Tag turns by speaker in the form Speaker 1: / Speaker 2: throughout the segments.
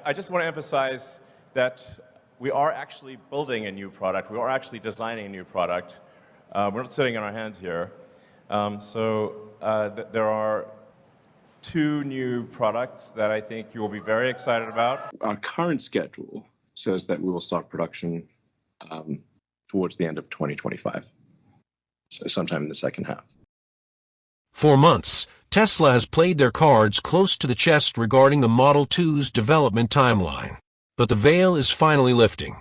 Speaker 1: I just want to emphasize that we are actually building a new product. We are actually designing a new product. We're not sitting on our hands here. There are two new products that I think you will be very excited about.
Speaker 2: Our current schedule says that we will start production towards the end of 2025, so sometime in the second half.
Speaker 3: For months, Tesla has played their cards close to the chest regarding the Model 2's development timeline. But the veil is finally lifting.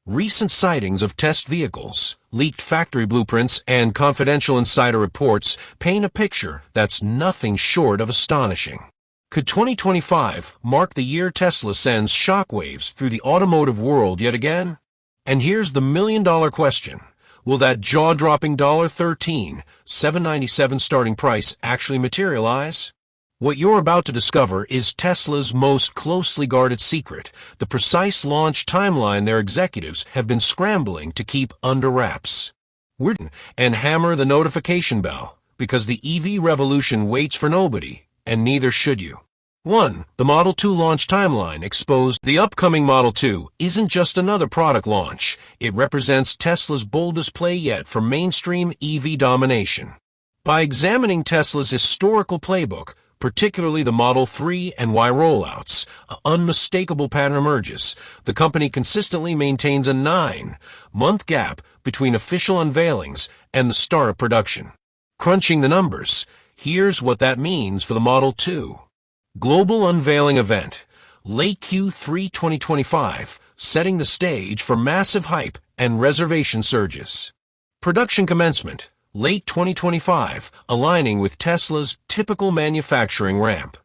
Speaker 3: Recent sightings of test vehicles, leaked factory blueprints, and confidential insider reports paint a picture that's nothing short of astonishing. Could 2025 mark the year Tesla sends shockwaves through the automotive world yet again? And here's the million-dollar question. Will that jaw-dropping $13, $797 starting price actually materialize? What you're about to discover is Tesla's most closely guarded secret, the precise launch timeline their executives have been scrambling to keep under wraps. And hammer the notification bell, because the EV revolution waits for nobody, and neither should you. 1. The Model 2 launch timeline exposed. The upcoming Model 2 isn't just another product launch. It represents Tesla's boldest play yet for mainstream EV domination. By examining Tesla's historical playbook, particularly the Model 3 and Y rollouts, an unmistakable pattern emerges. The company consistently maintains a 9-month gap between official unveilings and the start of production. Crunching the numbers, here's what that means for the Model 2. Global unveiling event, late Q3 2025, setting the stage for massive hype and reservation surges. Production commencement, late 2025, aligning with Tesla's typical manufacturing ramp.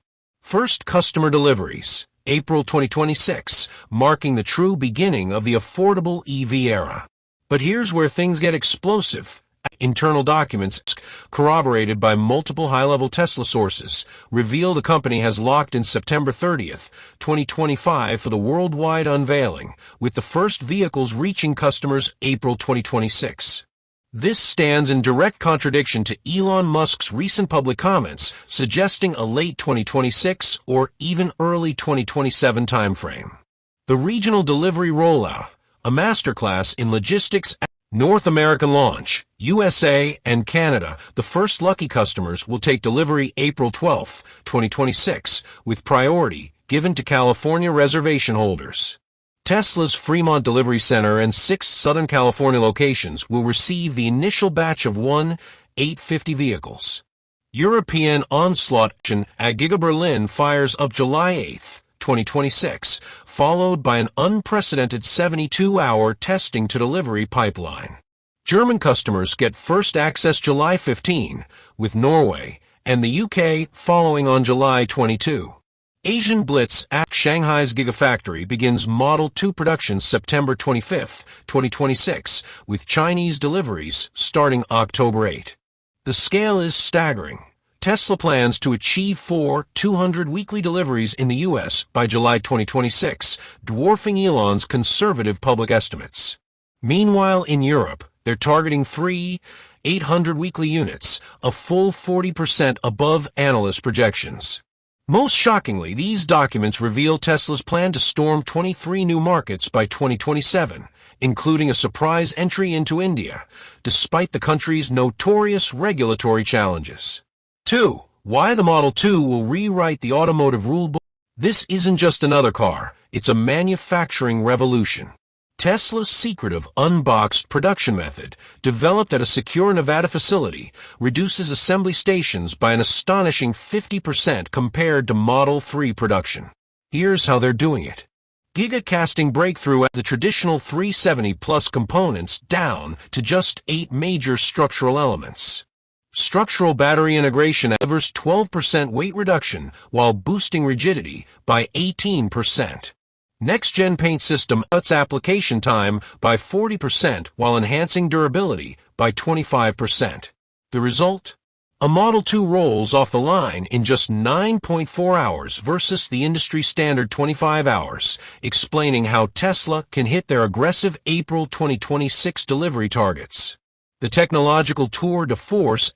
Speaker 3: First customer deliveries, April 2026, marking the true beginning of the affordable EV era. But here's where things get explosive. Internal documents, corroborated by multiple high-level Tesla sources, reveal the company has locked in September 30th, 2025 for the worldwide unveiling, with the first vehicles reaching customers April 2026. This stands in direct contradiction to Elon Musk's recent public comments suggesting a late 2026 or even early 2027 timeframe. The regional delivery rollout, a masterclass in logistics. North American launch, USA and Canada. The first lucky customers will take delivery April 12, 2026, with priority given to California reservation holders. Tesla's Fremont Delivery Center and 6 Southern California locations will receive the initial batch of 850 vehicles. European onslaught at Giga Berlin fires up July 8, 2026, followed by an unprecedented 72-hour testing to delivery pipeline. German customers get first access July 15, with Norway and the UK following on July 22. Asian Blitz at Shanghai's Gigafactory begins Model 2 production September 25, 2026, with Chinese deliveries starting October 8. The scale is staggering. Tesla plans to achieve 200 weekly deliveries in the U.S. by July 2026, dwarfing Elon's conservative public estimates. Meanwhile, in Europe, they're targeting 800 weekly units, a full 40% above analyst projections. Most shockingly, these documents reveal Tesla's plan to storm 23 new markets by 2027, including a surprise entry into India, despite the country's notorious regulatory challenges. 2. Why the Model 2 will rewrite the automotive rulebook. This isn't just another car, it's a manufacturing revolution. Tesla's secretive unboxed production method, developed at a secure Nevada facility, reduces assembly stations by an astonishing 50% compared to Model 3 production. Here's how they're doing it. Gigacasting breakthrough at the traditional 370-plus components down to just 8 major structural elements. Structural battery integration delivers 12% weight reduction while boosting rigidity by 18%. Next-gen paint system cuts application time by 40% while enhancing durability by 25%. The result? A Model 2 rolls off the line in just 9.4 hours versus the industry standard 25 hours, explaining how Tesla can hit their aggressive April 2026 delivery targets. The technological tour de force.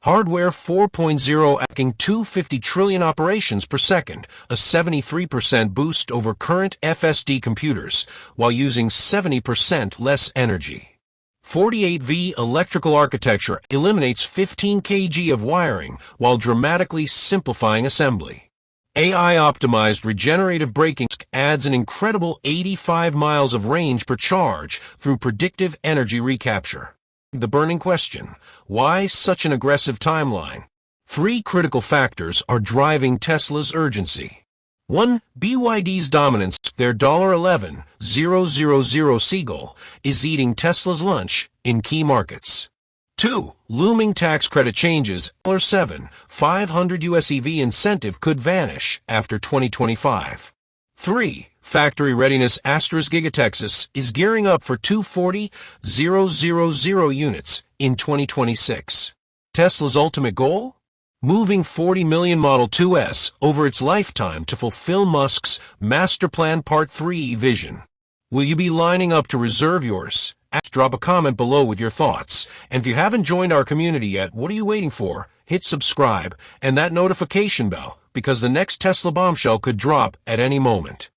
Speaker 3: Hardware 4.0 hacking 250 trillion operations per second, a 73% boost over current FSD computers, while using 70% less energy. 48V electrical architecture eliminates 15 kg of wiring while dramatically simplifying assembly. AI-optimized regenerative braking adds an incredible 85 miles of range per charge through predictive energy recapture. The burning question: why such an aggressive timeline? 3 critical factors are driving Tesla's urgency. 1. BYD's dominance. Their $11,000 Seagull is eating Tesla's lunch in key markets. 2. Looming tax credit changes. $7,500 US EV incentive could vanish after 2025. 3. Factory readiness. Gigatexas is gearing up for 240,000 units in 2026. Tesla's ultimate goal? Moving 40 million Model 2S over its lifetime to fulfill Musk's Master Plan Part 3 vision. Will you be lining up to reserve yours? Drop a comment below with your thoughts. And if you haven't joined our community yet, what are you waiting for? Hit subscribe and that notification bell, because the next Tesla bombshell could drop at any moment.